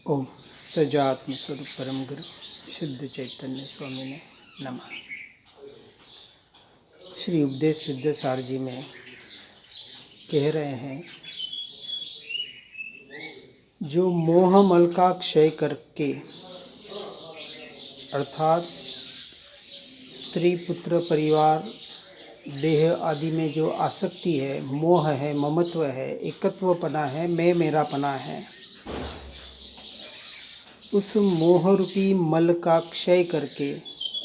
ओम सजात्म स्वरूप परम गुरु शुद्ध चैतन्य स्वामी ने नमः। श्री उपदेश सिद्ध सार जी में कह रहे हैं, जो मोह मल का क्षय करके अर्थात स्त्री पुत्र परिवार देह आदि में जो आसक्ति है, मोह है, ममत्व है, एकत्वपना है, मैं मेरापना है, उस मोह रूपी मल का क्षय करके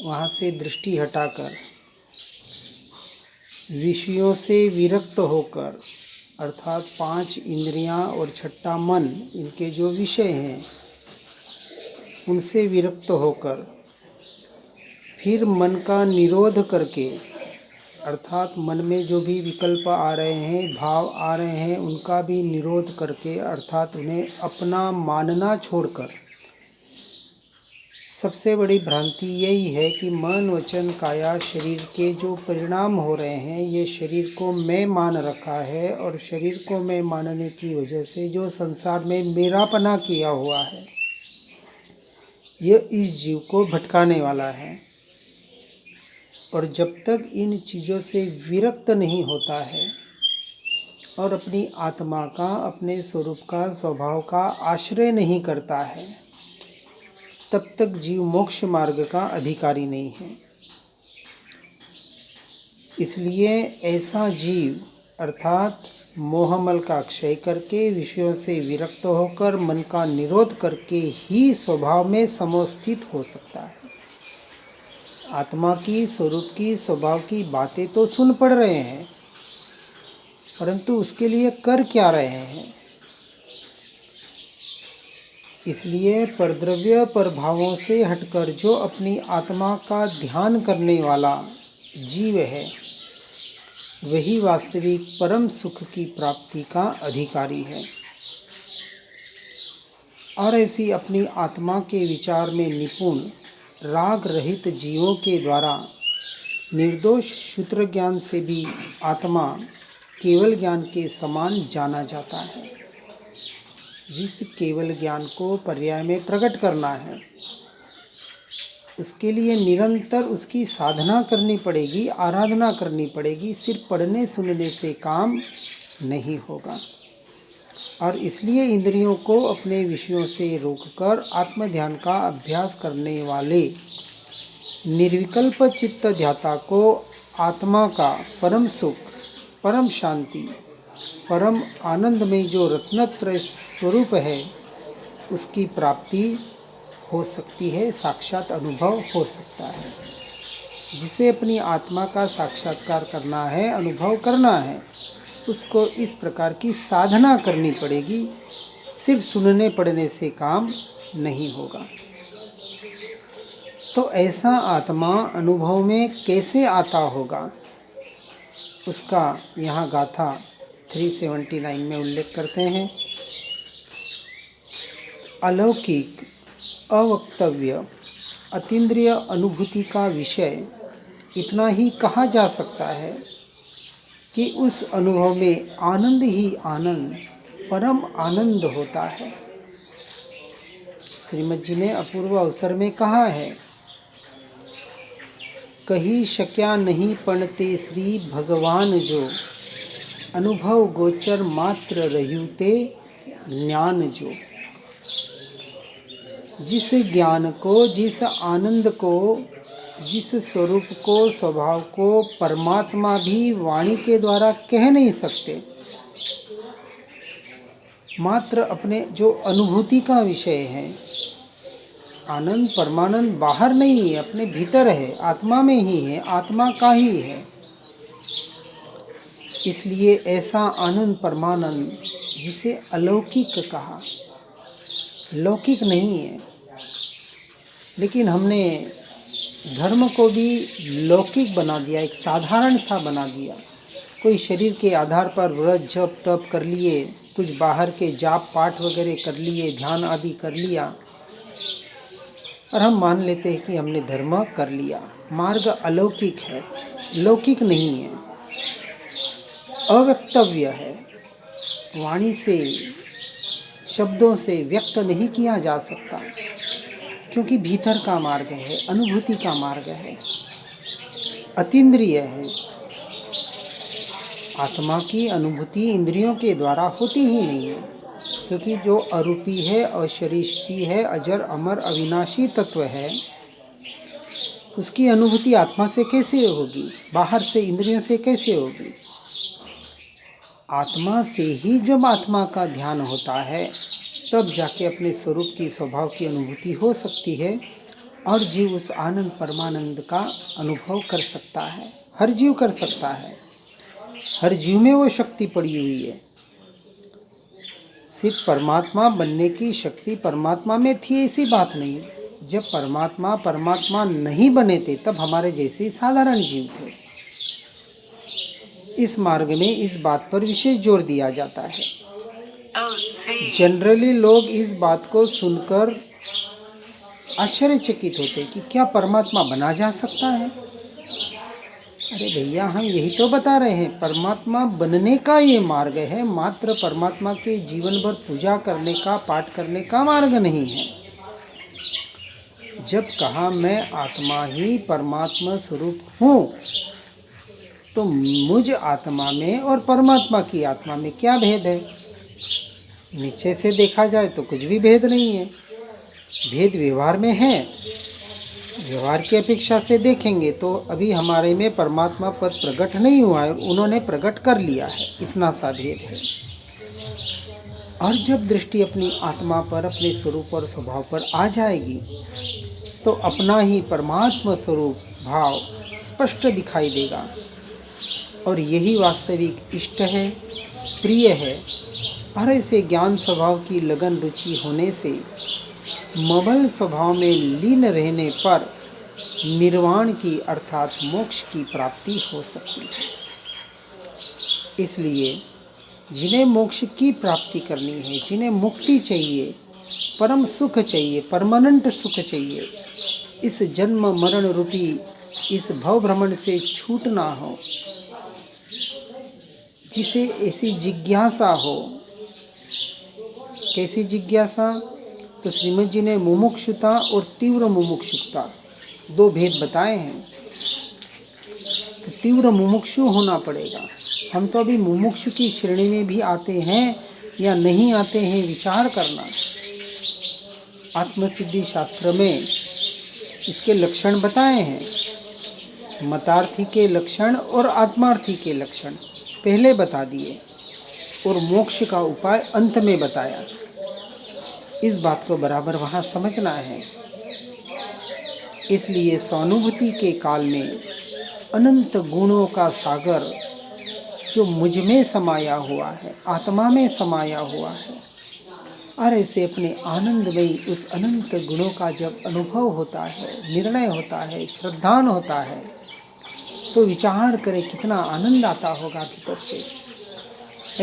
वहाँ से दृष्टि हटाकर विषयों से विरक्त होकर अर्थात 5 इंद्रियां और छठा मन, इनके जो विषय हैं उनसे विरक्त होकर फिर मन का निरोध करके अर्थात मन में जो भी विकल्प आ रहे हैं, भाव आ रहे हैं, उनका भी निरोध करके अर्थात उन्हें अपना मानना छोड़कर। सबसे बड़ी भ्रांति यही है कि मन वचन काया शरीर के जो परिणाम हो रहे हैं, ये शरीर को मैं मान रखा है और शरीर को मैं मानने की वजह से जो संसार में मेरापना किया हुआ है, यह इस जीव को भटकाने वाला है। और जब तक इन चीज़ों से विरक्त नहीं होता है और अपनी आत्मा का, अपने स्वरूप का, स्वभाव का आश्रय नहीं करता है, तब तक जीव मोक्ष मार्ग का अधिकारी नहीं है। इसलिए ऐसा जीव अर्थात मोहमल का क्षय करके विषयों से विरक्त होकर मन का निरोध करके ही स्वभाव में समवस्थित हो सकता है। आत्मा की, स्वरूप की, स्वभाव की बातें तो सुन पड़ रहे हैं, परंतु उसके लिए कर क्या रहे हैं? इसलिए परद्रव्य प्रभावों से हटकर जो अपनी आत्मा का ध्यान करने वाला जीव है, वही वास्तविक परम सुख की प्राप्ति का अधिकारी है। और ऐसी अपनी आत्मा के विचार में निपुण राग रहित जीवों के द्वारा निर्दोष क्षुद्र ज्ञान से भी आत्मा केवल ज्ञान के समान जाना जाता है। जिस केवल ज्ञान को पर्याय में प्रकट करना है, उसके लिए निरंतर उसकी साधना करनी पड़ेगी, आराधना करनी पड़ेगी। सिर्फ पढ़ने सुनने से काम नहीं होगा। और इसलिए इंद्रियों को अपने विषयों से रोककर आत्म ध्यान का अभ्यास करने वाले निर्विकल्प चित्त ध्याता को आत्मा का परम सुख, परम शांति, परम आनंद में जो रत्नत्रय स्वरूप है, उसकी प्राप्ति हो सकती है, साक्षात अनुभव हो सकता है। जिसे अपनी आत्मा का साक्षात्कार करना है, अनुभव करना है, उसको इस प्रकार की साधना करनी पड़ेगी। सिर्फ सुनने पढ़ने से काम नहीं होगा। तो ऐसा आत्मा अनुभव में कैसे आता होगा, उसका यहाँ गाथा 379 में उल्लेख करते हैं। अलौकिक, अवक्तव्य, अतीन्द्रिय अनुभूति का विषय इतना ही कहा जा सकता है कि उस अनुभव में आनंद ही आनंद, परम आनंद होता है। श्रीमद जी ने अपूर्व अवसर में कहा है, कही शक्या नहीं पणते श्री भगवान जो, अनुभव गोचर मात्र रह्युते ज्ञान जो। जिस ज्ञान को, जिस आनंद को, जिस स्वरूप को, स्वभाव को परमात्मा भी वाणी के द्वारा कह नहीं सकते, मात्र अपने जो अनुभूति का विषय है, आनंद परमानंद बाहर नहीं है, अपने भीतर है, आत्मा में ही है, आत्मा का ही है। इसलिए ऐसा आनंद परमानंद जिसे अलौकिक कहा, लौकिक नहीं है। लेकिन हमने धर्म को भी लौकिक बना दिया, एक साधारण सा बना दिया। कोई शरीर के आधार पर व्रत जप तप कर लिए, कुछ बाहर के जाप पाठ वगैरह कर लिए, ध्यान आदि कर लिया, और हम मान लेते हैं कि हमने धर्म कर लिया। मार्ग अलौकिक है, लौकिक नहीं है, अवक्तव्य है, वाणी से शब्दों से व्यक्त नहीं किया जा सकता, क्योंकि भीतर का मार्ग है, अनुभूति का मार्ग है, अतीन्द्रिय है। आत्मा की अनुभूति इंद्रियों के द्वारा होती ही नहीं है, क्योंकि जो अरूपी है, अशरीरी है, अजर अमर अविनाशी तत्व है, उसकी अनुभूति आत्मा से कैसे होगी, बाहर से इंद्रियों से कैसे होगी। आत्मा से ही जब आत्मा का ध्यान होता है तब जाके अपने स्वरूप की, स्वभाव की अनुभूति हो सकती है, और जीव उस आनंद परमानंद का अनुभव कर सकता है। हर जीव कर सकता है, हर जीव में वो शक्ति पड़ी हुई है। सिर्फ परमात्मा बनने की शक्ति परमात्मा में थी ऐसी बात नहीं। जब परमात्मा नहीं बने थे तब हमारे जैसे साधारण जीव थे। इस मार्ग में इस बात पर विशेष जोर दिया जाता है। जनरली लोग इस बात को सुनकर आश्चर्यचकित होते कि क्या परमात्मा बना जा सकता है। अरे भैया, हम यही तो बता रहे हैं, परमात्मा बनने का ये मार्ग है, मात्र परमात्मा के जीवन भर पूजा करने का, पाठ करने का मार्ग नहीं है। जब कहा मैं आत्मा ही परमात्मा स्वरूप हूँ, तो मुझ आत्मा में और परमात्मा की आत्मा में क्या भेद है। नीचे से देखा जाए तो कुछ भी भेद नहीं है। भेद व्यवहार में है। व्यवहार की अपेक्षा से देखेंगे तो अभी हमारे में परमात्मा पद प्रकट नहीं हुआ है, उन्होंने प्रकट कर लिया है, इतना सा भेद है। और जब दृष्टि अपनी आत्मा पर, अपने स्वरूप और स्वभाव पर आ जाएगी तो अपना ही परमात्मा स्वरूप भाव स्पष्ट दिखाई देगा, और यही वास्तविक इष्ट है, प्रिय है। और ऐसे ज्ञान स्वभाव की लगन रुचि होने से मबल स्वभाव में लीन रहने पर निर्वाण की अर्थात मोक्ष की प्राप्ति हो सकती है। इसलिए जिन्हें मोक्ष की प्राप्ति करनी है, जिन्हें मुक्ति चाहिए, परम सुख चाहिए, परमानेंट सुख चाहिए, इस जन्म मरण रूपी इस भव भ्रमण से छूटना हो, जिसे ऐसी जिज्ञासा हो। कैसी जिज्ञासा? तो श्रीमद जी ने मुमुक्षुता और तीव्र मुमुक्षुता दो भेद बताए हैं। तो तीव्र मुमुक्षु होना पड़ेगा। हम तो अभी मुमुक्षु की श्रेणी में भी आते हैं या नहीं आते हैं, विचार करना। आत्मसिद्धि शास्त्र में इसके लक्षण बताए हैं। मतार्थी के लक्षण और आत्मार्थी के लक्षण पहले बता दिए, और मोक्ष का उपाय अंत में बताया। इस बात को बराबर वहाँ समझना है। इसलिए स्वानुभूति के काल में अनंत गुणों का सागर जो मुझ में समाया हुआ है, आत्मा में समाया हुआ है, और ऐसे अपने आनंदमयी उस अनंत गुणों का जब अनुभव होता है, निर्णय होता है, श्रद्धान होता है, तो विचार करें कितना आनंद आता होगा भीतर से।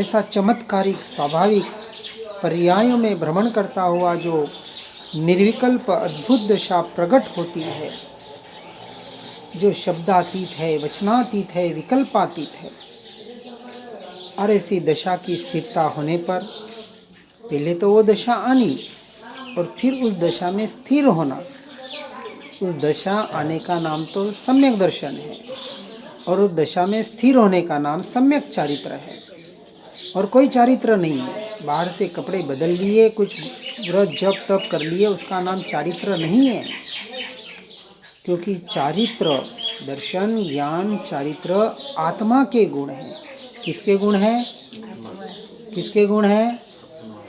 ऐसा चमत्कारिक स्वाभाविक पर्यायों में भ्रमण करता हुआ जो निर्विकल्प अद्भुत दशा प्रकट होती है, जो शब्दातीत है, वचनातीत है, विकल्पातीत है। और ऐसी दशा की स्थिरता होने पर पहले तो वो दशा आनी, और फिर उस दशा में स्थिर होना। उस दशा आने का नाम तो सम्यक दर्शन है, और उस दशा में स्थिर होने का नाम सम्यक चारित्र है, और कोई चारित्र नहीं है। बाहर से कपड़े बदल लिए, कुछ व्रत जप तप कर लिए, उसका नाम चारित्र नहीं है। क्योंकि चारित्र, दर्शन, ज्ञान, चारित्र आत्मा के गुण हैं। किसके गुण हैं? किसके गुण हैं?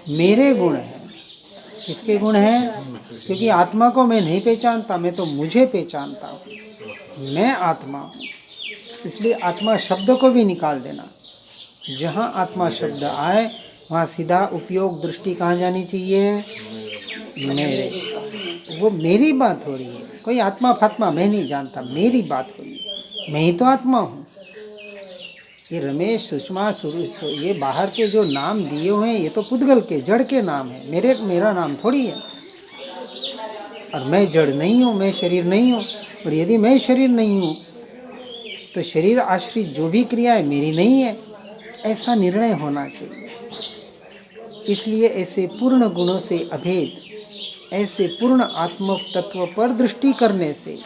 मेरे गुण हैं। किसके गुण हैं? क्योंकि आत्मा को मैं नहीं पहचानता, मैं तो मुझे पहचानता हूँ। मैं आत्मा हूँ। इसलिए आत्मा शब्द को भी निकाल देना। जहाँ आत्मा शब्द आए वहाँ सीधा उपयोग दृष्टि कहाँ जानी चाहिए? मेरे। वो मेरी बात हो रही है, कोई आत्मा फात्मा मैं नहीं जानता, मेरी बात हो रही है। मैं ही तो आत्मा हूँ। ये रमेश, सुषमा, सुरेश, ये बाहर के जो नाम दिए हुए हैं, ये तो पुद्गल के, जड़ के नाम है। मेरा नाम थोड़ी है। और मैं जड़ नहीं हूँ, मैं शरीर नहीं हूँ। और यदि मैं शरीर नहीं हूँ तो शरीर आश्रित जो भी क्रिया है मेरी नहीं है। ऐसा निर्णय होना चाहिए। इसलिए ऐसे पूर्ण गुणों से अभेद, ऐसे पूर्ण आत्म तत्व पर दृष्टि करने से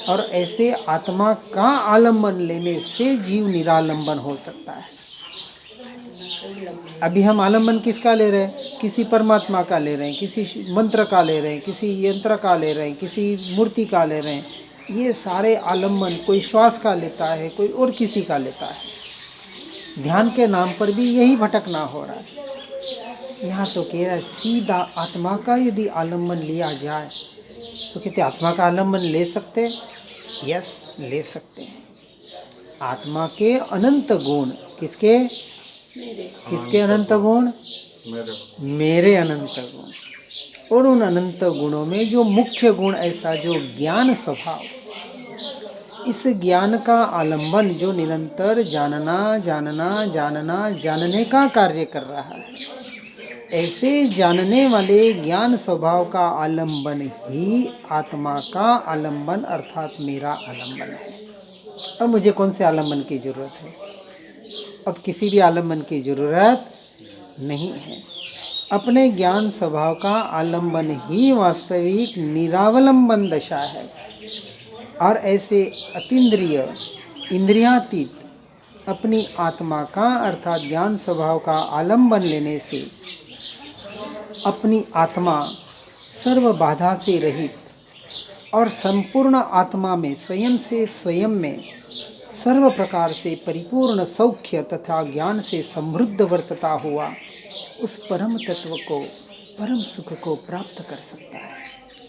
और ऐसे आत्मा का आलंबन लेने से जीव निरालंबन हो सकता है। अभी हम आलंबन किसका ले रहे हैं? किसी परमात्मा का ले रहे हैं, किसी मंत्र का ले रहे हैं, किसी यंत्र का ले रहे हैं, किसी मूर्ति का ले रहे हैं। ये सारे आलंबन कोई श्वास का लेता है, कोई और किसी का लेता है। ध्यान के नाम पर भी यही भटकना हो रहा है। यहाँ तो कह रहा है सीधा आत्मा का यदि आलंबन लिया जाए तो कहते आत्मा का आलंबन ले सकते हैं? यस, ले सकते हैं। आत्मा के अनंत गुण, किसके? किसके अनंत गुण? मेरे अनंत गुण। और उन अनंत गुणों में जो मुख्य गुण ऐसा जो ज्ञान स्वभाव, इस ज्ञान का आलंबन जो निरंतर जानना जानना जानना जानने का कार्य कर रहा है, ऐसे जानने वाले ज्ञान स्वभाव का आलंबन ही आत्मा का आलंबन अर्थात मेरा आलंबन है। अब मुझे कौन से आलंबन की जरूरत है? अब किसी भी आलंबन की जरूरत नहीं है। अपने ज्ञान स्वभाव का आलंबन ही वास्तविक निरावलंबन दशा है। और ऐसे अतीन्द्रिय, इंद्रियातीत अपनी आत्मा का अर्थात ज्ञान स्वभाव का आलंबन लेने से अपनी आत्मा सर्व बाधा से रहित और संपूर्ण आत्मा में स्वयं से स्वयं में सर्व प्रकार से परिपूर्ण सौख्य तथा ज्ञान से समृद्ध वर्तता हुआ उस परम तत्व को, परम सुख को प्राप्त कर सकता है।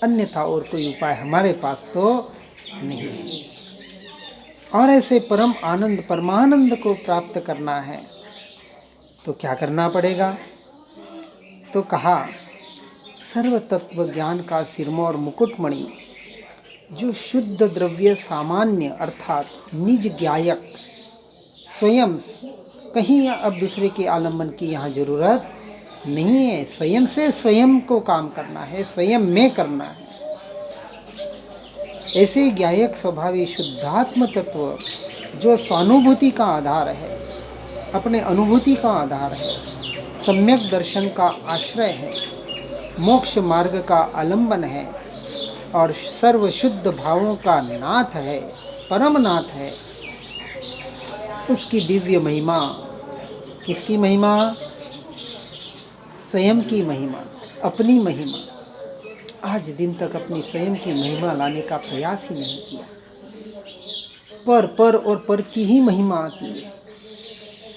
अन्यथा और कोई उपाय हमारे पास तो नहीं है। और ऐसे परम आनंद, परमानंद को प्राप्त करना है तो क्या करना पड़ेगा? तो कहा सर्व तत्व ज्ञान का सिरमौर मुकुटमणि जो शुद्ध द्रव्य सामान्य अर्थात निज ज्ञायक स्वयं, कहीं अब दूसरे के आलंबन की यहाँ जरूरत नहीं है। स्वयं से स्वयं को काम करना है, स्वयं में करना है। ऐसे ज्ञायक स्वभावी शुद्धात्म तत्व जो स्वानुभूति का आधार है, अपने अनुभूति का आधार है, सम्यक दर्शन का आश्रय है, मोक्ष मार्ग का आलंबन है और सर्व शुद्ध भावों का नाथ है, परम नाथ है, उसकी दिव्य महिमा, किसकी महिमा? स्वयं की महिमा, अपनी महिमा। आज दिन तक अपनी स्वयं की महिमा लाने का प्रयास ही नहीं किया। पर और पर की ही महिमा आती है।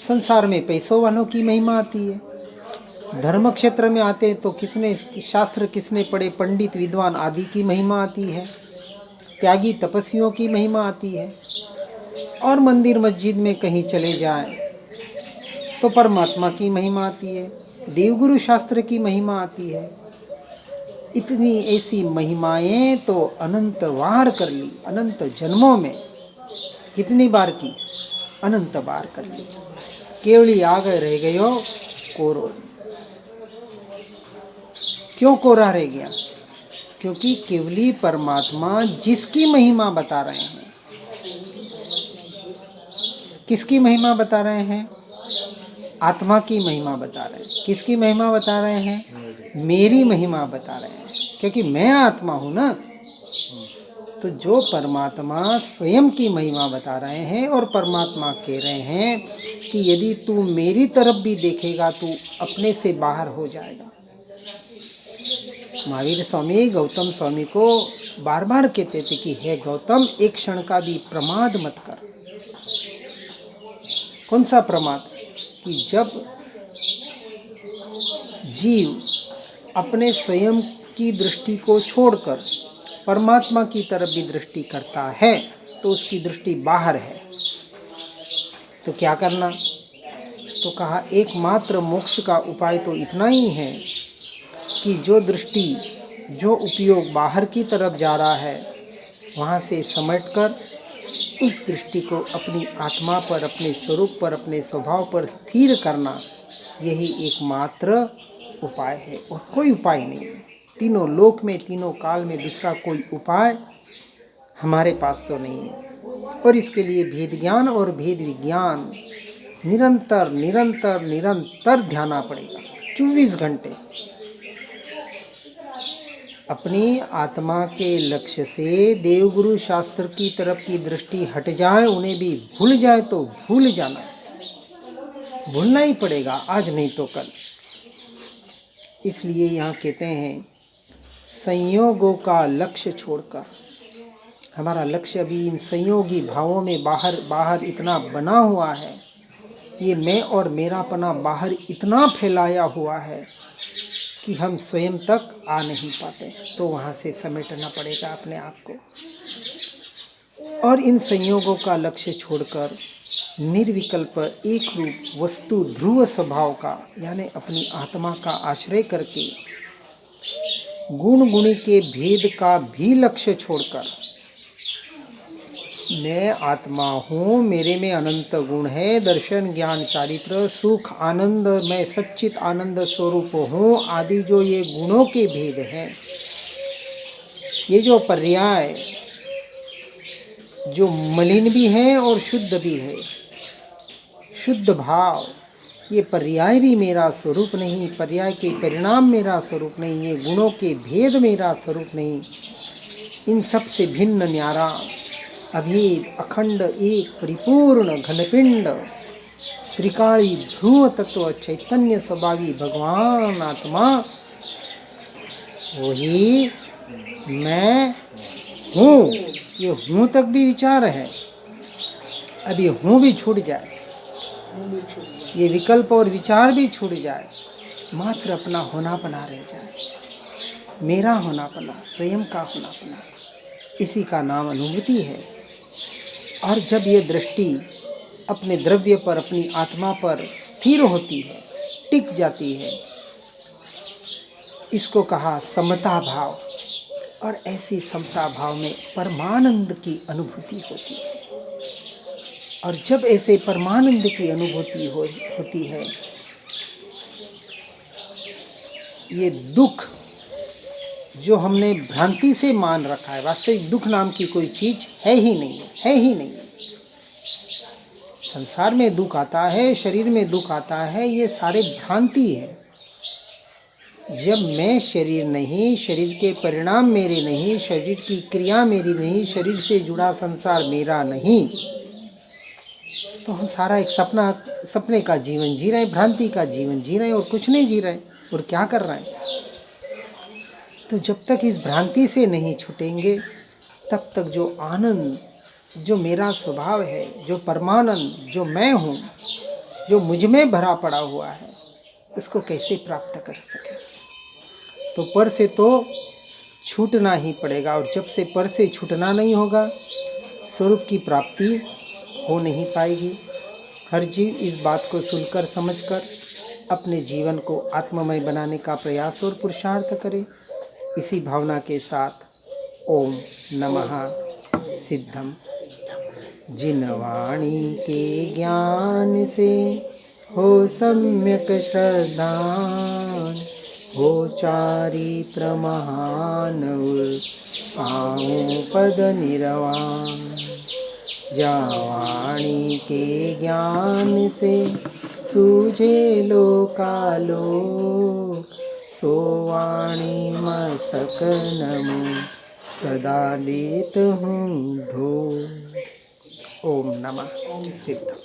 संसार में पैसों वालों की महिमा आती है। धर्म क्षेत्र में आते हैं तो कितने शास्त्र किसने पढ़े, पंडित विद्वान आदि की महिमा आती है। त्यागी तपस्वियों की महिमा आती है। और मंदिर मस्जिद में कहीं चले जाएं तो परमात्मा की महिमा आती है, देवगुरु शास्त्र की महिमा आती है। इतनी ऐसी महिमाएं तो अनंत बार कर ली, अनंत जन्मों में। कितनी बार की? अनंत बार कर ली। केवली आगे रह गयो कोरो। क्यों कोरा रह गया? क्योंकि केवली परमात्मा जिसकी महिमा बता रहे हैं। किसकी महिमा बता रहे हैं? आत्मा की महिमा बता रहे हैं। किसकी महिमा बता रहे हैं? मेरी महिमा बता रहे हैं, क्योंकि मैं आत्मा हूँ ना। तो जो परमात्मा स्वयं की महिमा बता रहे हैं और परमात्मा कह रहे हैं कि यदि तू मेरी तरफ भी देखेगा तो अपने से बाहर हो जाएगा। महावीर स्वामी गौतम स्वामी को बार बार कहते थे कि हे गौतम, एक क्षण का भी प्रमाद मत कर। कौन सा प्रमाद? कि जब जीव अपने स्वयं की दृष्टि को छोड़कर परमात्मा की तरफ भी दृष्टि करता है तो उसकी दृष्टि बाहर है। तो क्या करना? तो कहा एकमात्र मोक्ष का उपाय तो इतना ही है कि जो दृष्टि, जो उपयोग बाहर की तरफ जा रहा है वहाँ से समेटकर उस दृष्टि को अपनी आत्मा पर, अपने स्वरूप पर, अपने स्वभाव पर स्थिर करना, यही एकमात्र उपाय है और कोई उपाय नहीं है। तीनों लोक में, तीनों काल में दूसरा कोई उपाय हमारे पास तो नहीं है। और इसके लिए भेद ज्ञान और भेद विज्ञान निरंतर निरंतर निरंतर ध्याना पड़ेगा। 24 घंटे अपनी आत्मा के लक्ष्य से देवगुरु शास्त्र की तरफ की दृष्टि हट जाए, उन्हें भी भूल जाए तो भूल जाना, भूलना ही पड़ेगा, आज नहीं तो कल। इसलिए यहाँ कहते हैं संयोगों का लक्ष्य छोड़कर, हमारा लक्ष्य अभी इन संयोगी भावों में बाहर इतना बना हुआ है, ये मैं और मेरापना बाहर इतना फैलाया हुआ है कि हम स्वयं तक आ नहीं पाते, तो वहाँ से समेटना पड़ेगा अपने आप को। और इन संयोगों का लक्ष्य छोड़कर निर्विकल्प एक रूप वस्तु ध्रुव स्वभाव का, यानी अपनी आत्मा का आश्रय करके गुण गुणी के भेद का भी लक्ष्य छोड़कर, मैं आत्मा हूँ, मेरे में अनंत गुण है, दर्शन ज्ञान चारित्र सुख आनंद, मैं सच्चित आनंद स्वरूप हूँ आदि जो ये गुणों के भेद हैं, ये जो पर्याय जो मलिन भी है और शुद्ध भी है, शुद्ध भाव, ये पर्याय भी मेरा स्वरूप नहीं, पर्याय के परिणाम मेरा स्वरूप नहीं, ये गुणों के भेद मेरा स्वरूप नहीं, इन सब से भिन्न न्यारा अभेद अखंड एक परिपूर्ण घनपिंड त्रिकाली ध्रुव तत्व चैतन्य स्वभावी भगवान आत्मा, वही मैं हूँ। ये हूँ तक भी विचार है, अब ये हूँ भी छूट जाए, ये विकल्प और विचार भी छूट जाए, मात्र अपना होनापना रह जाए, मेरा होनापना, स्वयं का होनापना, इसी का नाम अनुभूति है। और जब ये दृष्टि अपने द्रव्य पर, अपनी आत्मा पर स्थिर होती है, टिक जाती है, इसको कहा समता भाव। और ऐसी समता भाव में परमानंद की अनुभूति होती है। और जब ऐसे परमानंद की अनुभूति होती है, ये दुख जो हमने भ्रांति से मान रखा है, वास्तविक दुख नाम की कोई चीज है ही नहीं, है ही नहीं। संसार में दुख आता है, शरीर में दुख आता है, ये सारे भ्रांति है। जब मैं शरीर नहीं, शरीर के परिणाम मेरे नहीं, शरीर की क्रिया मेरी नहीं, शरीर से जुड़ा संसार मेरा नहीं, तो हम सारा एक सपने का जीवन जी रहे हैं, भ्रांति का जीवन जी रहे हैं, और कुछ नहीं जी रहे हैं। और क्या कर रहे हैं? तो जब तक इस भ्रांति से नहीं छूटेंगे, तब तक जो आनंद, जो मेरा स्वभाव है, जो परमानंद, जो मैं हूँ, जो मुझ में भरा पड़ा हुआ है, उसको कैसे प्राप्त कर सके? तो पर से तो छूटना ही पड़ेगा। और जब से पर से छूटना नहीं होगा, स्वरूप की प्राप्ति हो नहीं पाएगी। हर जीव इस बात को सुनकर समझकर अपने जीवन को आत्ममय बनाने का प्रयास और पुरुषार्थ करे। इसी भावना के साथ ओम नमः सिद्धम। जिन वाणी के ज्ञान से हो सम्यक श्रद्धान, हो चारित्र महान पाऊँ पद निर्वाण। जा वाणी के ज्ञान से सूझे लोकालोक, सो वाणी मस्तक नमो सदा देत हूँ धो। ओम नमः सिद्धम।